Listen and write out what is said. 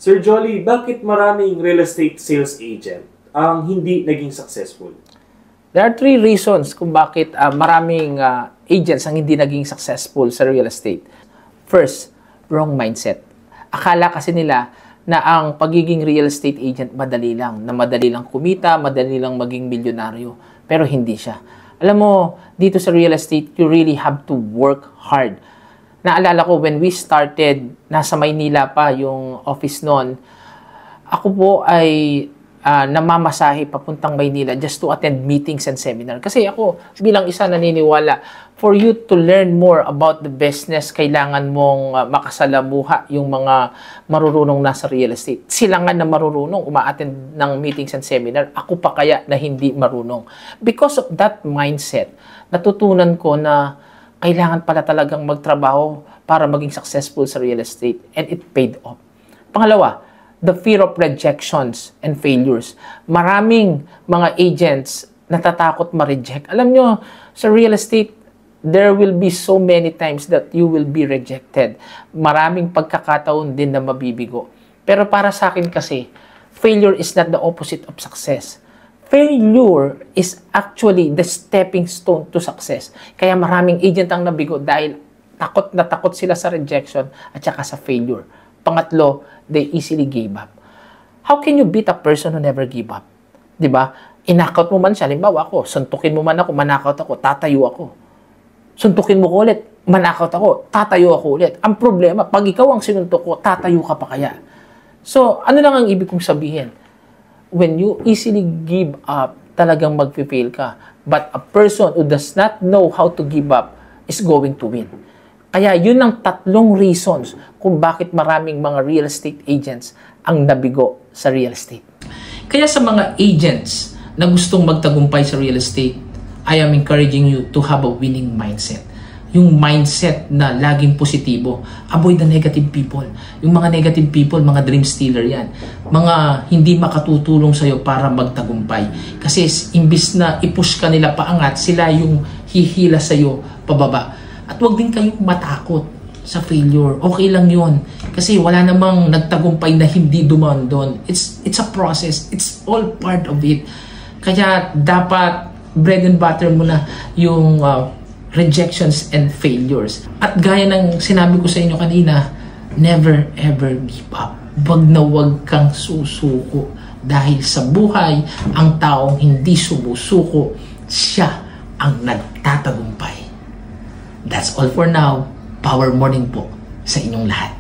Sir Jolly, bakit maraming real estate sales agent ang hindi naging successful? There are three reasons kung bakit maraming agents ang hindi naging successful sa real estate. First, wrong mindset. Akala kasi nila na ang pagiging real estate agent madali lang. Na madali lang kumita, madali lang maging milyonaryo. Pero hindi siya. Alam mo, dito sa real estate, you really have to work hard. Naalala ko, when we started, nasa Maynila pa yung office noon, ako po ay namamasahe papuntang Maynila just to attend meetings and seminar. Kasi ako, bilang isa naniniwala, for you to learn more about the business, kailangan mong makasalamuha yung mga marurunong nasa real estate. Sila nga na marurunong, uma-attend ng meetings and seminar. Ako pa kaya na hindi marunong. Because of that mindset, natutunan ko na kailangan pala talagang magtrabaho para maging successful sa real estate. And it paid off. Pangalawa, the fear of rejections and failures. Maraming mga agents natatakot ma-reject. Alam nyo, sa real estate, there will be so many times that you will be rejected. Maraming pagkakataon din na mabibigo. Pero para sa akin kasi, failure is not the opposite of success. Failure is actually the stepping stone to success. Kaya maraming agent ang nabigo dahil takot na takot sila sa rejection at saka sa failure. Pangatlo, they easily gave up. How can you beat a person who never give up? Diba? Inakaut mo man siya. Halimbawa ako, suntukin mo man ako, manakaut ako, tatayo ako. Suntukin mo ko ulit, manakaut ako, tatayo ako ulit. Ang problema, pag ikaw ang sinuntok ko, tatayo ka pa kaya? So, ano lang ang ibig kong sabihin? When you easily give up, talagang mag-fail ka. But a person who does not know how to give up is going to win. Kaya yun ang tatlong reasons kung bakit maraming mga real estate agents ang nabigo sa real estate. Kaya sa mga agents na gustong magtagumpay sa real estate, I am encouraging you to have a winning mindset. Yung mindset na laging positibo. Avoid the negative people. Yung mga negative people, mga dream stealer yan. Mga hindi makatutulong sa'yo para magtagumpay. Kasi imbis na i-push ka nila paangat, sila yung hihila sa'yo pababa. At huwag din kayong matakot sa failure. Okay lang yun. Kasi wala namang nagtagumpay na hindi dumaan doon. It's a process. It's all part of it. Kaya dapat bread and butter mo na yung rejections and failures. At gaya ng sinabi ko sa inyo kanina, never ever give up. Wag na wag kang susuko. Dahil sa buhay, ang taong hindi sumusuko, siya ang nagtatagumpay. That's all for now. Power morning po sa inyong lahat.